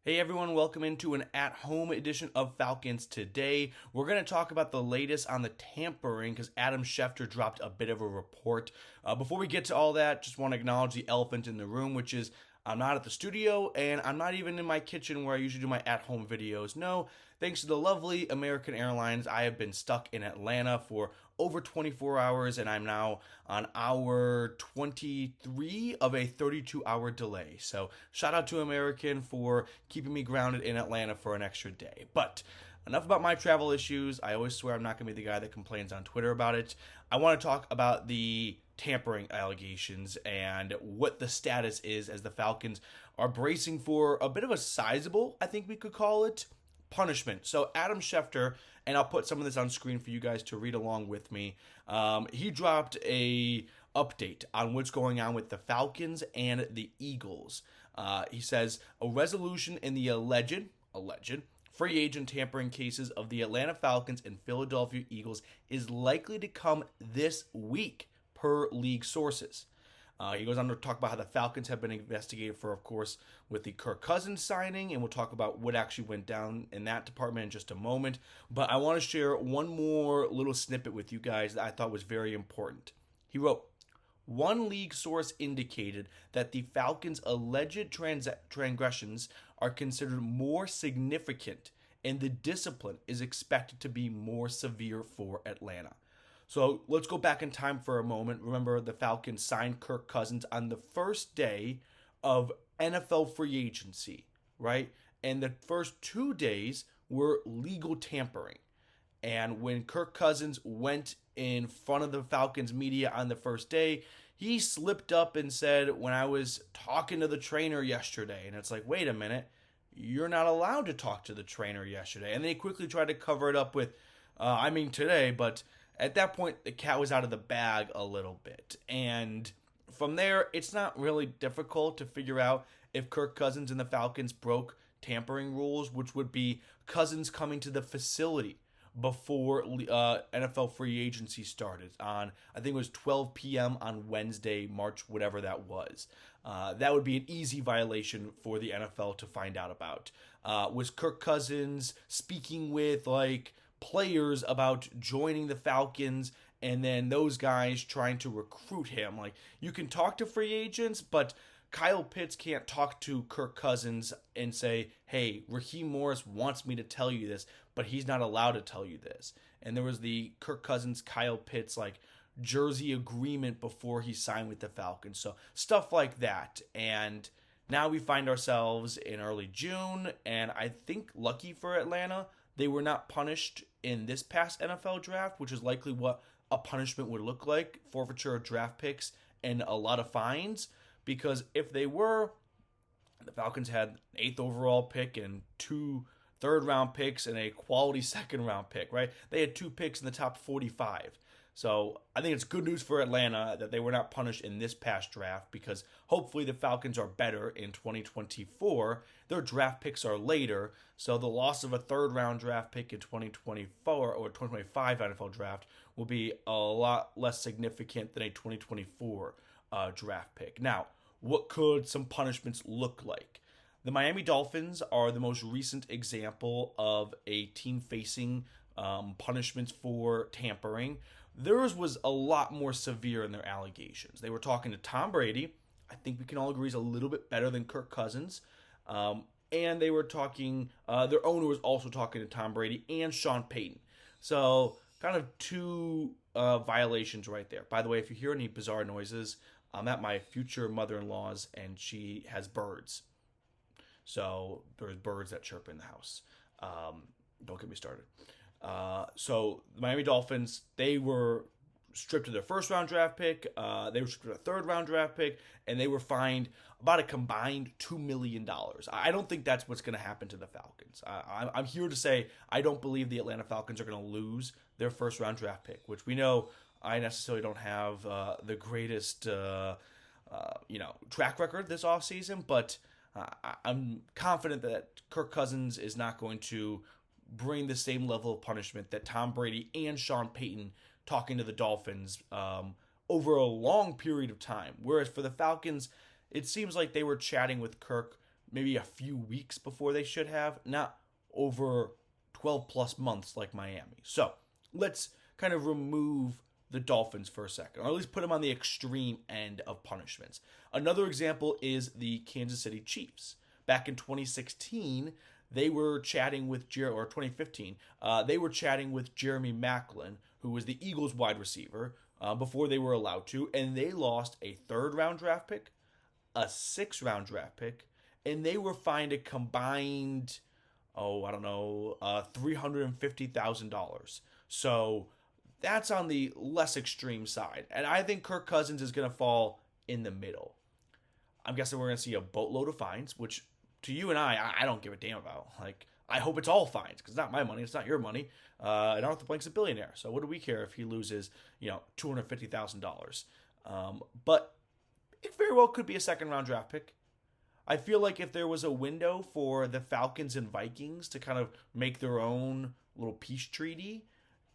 Hey everyone, welcome into an at-home edition of Falcons Today. We're going to talk about the latest on the tampering because Adam Schefter dropped a bit of a report. Before we get to all that, just want to acknowledge the elephant in the room, which is I'm not at the studio and I'm not even in my kitchen where I usually do my at-home videos. No, thanks to the lovely American Airlines, I have been stuck in Atlanta for over 24 hours and I'm now on hour 23 of a 32-hour delay. So shout out to American for keeping me grounded in Atlanta for an extra day. But enough about my travel issues. I always swear I'm not going to be the guy that complains on Twitter about it. I want to talk about the tampering allegations and what the status is as the Falcons are bracing for a bit of a sizable, I think we could call it, punishment. So Adam Schefter, and I'll put some of this on screen for you guys to read along with me. He dropped a update on what's going on with the Falcons and the Eagles. He says a resolution in the alleged free agent tampering cases of the Atlanta Falcons and Philadelphia Eagles is likely to come this week, per league sources. He goes on to talk about how the Falcons have been investigated for, of course, with the Kirk Cousins signing, and we'll talk about what actually went down in that department in just a moment. But I want to share one more little snippet with you guys that I thought was very important. He wrote, one league source indicated that the Falcons' alleged transgressions are considered more significant, and the discipline is expected to be more severe for Atlanta. So let's go back in time for a moment. Remember, the Falcons signed Kirk Cousins on the first day of NFL free agency, right? And the first 2 days were legal tampering. And when Kirk Cousins went in front of the Falcons media on the first day, he slipped up and said, when I was talking to the trainer yesterday, and it's like, wait a minute, you're not allowed to talk to the trainer yesterday. And they quickly tried to cover it up with, today, but at that point, the cat was out of the bag a little bit. And from there, it's not really difficult to figure out if Kirk Cousins and the Falcons broke tampering rules, which would be Cousins coming to the facility before NFL free agency started on, I think it was 12 p.m. on Wednesday, March, whatever that was. That would be an easy violation for the NFL to find out about. Was Kirk Cousins speaking with, players about joining the Falcons and then those guys trying to recruit him? You can talk to free agents, but Kyle Pitts can't talk to Kirk Cousins and say, hey, Raheem Morris wants me to tell you this, but he's not allowed to tell you this. And there was the Kirk Cousins, Kyle Pitts, jersey agreement before he signed with the Falcons. So stuff like that. And now we find ourselves in early June, and I think lucky for Atlanta, they were not punished in this past NFL draft, which is likely what a punishment would look like, forfeiture of draft picks and a lot of fines, because if they were, the Falcons had an 8th overall pick and 2 third-round picks and a quality second-round pick, right? They had 2 picks in the top 45. So I think it's good news for Atlanta that they were not punished in this past draft, because hopefully the Falcons are better in 2024. Their draft picks are later, so the loss of a third-round draft pick in 2024 or 2025 NFL draft will be a lot less significant than a 2024 draft pick. Now, what could some punishments look like? The Miami Dolphins are the most recent example of a team facing punishments for tampering. Theirs was a lot more severe in their allegations. They were talking to Tom Brady. I think we can all agree he's a little bit better than Kirk Cousins. And they were talking, their owner was also talking to Tom Brady and Sean Payton. So kind of 2 violations right there. By the way, if you hear any bizarre noises, I'm at my future mother-in-law's and she has birds. So there's birds that chirp in the house. Don't get me started. So the Miami Dolphins, they were stripped of their first-round draft pick. They were stripped of a third-round draft pick, and they were fined about a combined $2 million. I don't think that's what's going to happen to the Falcons. I'm here to say I don't believe the Atlanta Falcons are going to lose their first-round draft pick, which we know I necessarily don't have the greatest track record this offseason, but I'm confident that Kirk Cousins is not going to bring the same level of punishment that Tom Brady and Sean Payton talking to the Dolphins over a long period of time. Whereas for the Falcons, it seems like they were chatting with Kirk maybe a few weeks before they should have, not over 12 plus months like Miami. So let's kind of remove the Dolphins for a second, or at least put them on the extreme end of punishments. Another example is the Kansas City Chiefs. Back in 2016, they were chatting with or 2015, they were chatting with Jeremy Maclin, who was the Eagles wide receiver, before they were allowed to, and they lost a 3rd-round draft pick, a 6th-round draft pick, and they were fined a combined, $350,000. So that's on the less extreme side. And I think Kirk Cousins is going to fall in the middle. I'm guessing we're going to see a boatload of fines, which to you and I don't give a damn about. Like, I hope it's all fines, because it's not my money. It's not your money. And Arthur Blank's a billionaire. So what do we care if he loses, $250,000? But it very well could be a 2nd-round draft pick. I feel like if there was a window for the Falcons and Vikings to kind of make their own little peace treaty,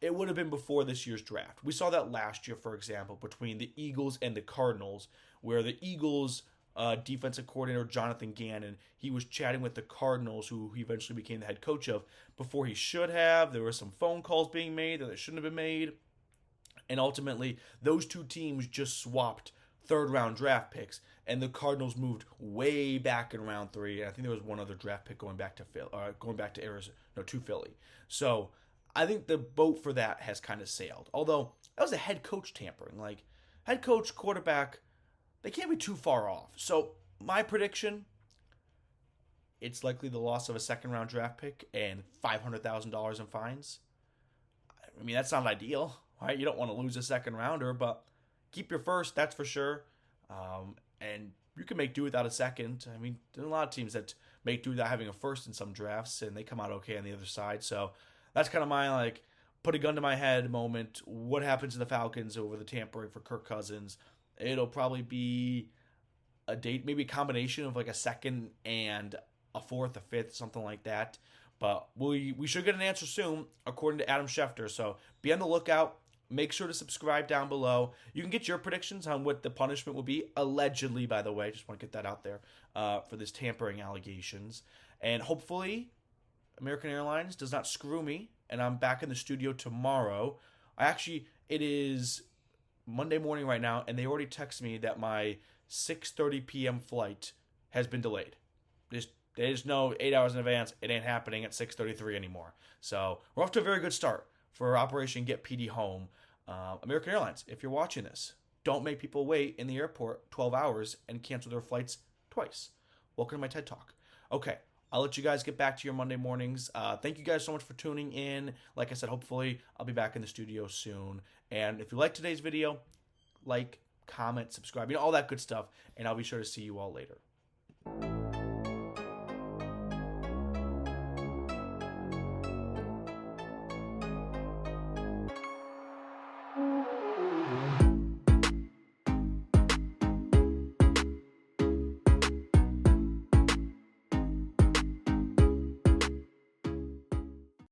it would have been before this year's draft. We saw that last year, for example, between the Eagles and the Cardinals, where the Eagles defensive coordinator Jonathan Gannon, he was chatting with the Cardinals, who he eventually became the head coach of, before he should have. There were some phone calls being made that shouldn't have been made. And ultimately, those two teams just swapped 3rd-round draft picks, and the Cardinals moved way back in round 3. And I think there was one other draft pick going back to Philly. So I think the boat for that has kind of sailed. Although that was a head coach tampering. Like, head coach, quarterback, they can't be too far off. So my prediction, it's likely the loss of a 2nd-round draft pick and $500,000 in fines. I mean, that's not ideal, right? You don't want to lose a 2nd-rounder, but keep your 1st, that's for sure. And you can make do without a 2nd. I mean, there's a lot of teams that make do without having a 1st in some drafts, and they come out okay on the other side. So that's kind of my, put a gun to my head moment. What happens to the Falcons over the tampering for Kirk Cousins? It'll probably be maybe a combination of a 2nd and a 4th, a 5th, something like that. But we should get an answer soon, according to Adam Schefter. So be on the lookout. Make sure to subscribe down below. You can get your predictions on what the punishment will be, allegedly, by the way. Just want to get that out there for this tampering allegations. And hopefully, American Airlines does not screw me, and I'm back in the studio tomorrow. It is Monday morning right now, and they already texted me that my 6:30 p.m. flight has been delayed. They just know 8 hours in advance it ain't happening at 6:33 anymore. So we're off to a very good start for Operation Get PD Home. American Airlines, if you're watching this, don't make people wait in the airport 12 hours and cancel their flights twice. Welcome to my TED Talk. Okay, I'll let you guys get back to your Monday mornings. Thank you guys so much for tuning in. Like I said, hopefully I'll be back in the studio soon. And if you like today's video, comment, subscribe, all that good stuff. And I'll be sure to see you all later.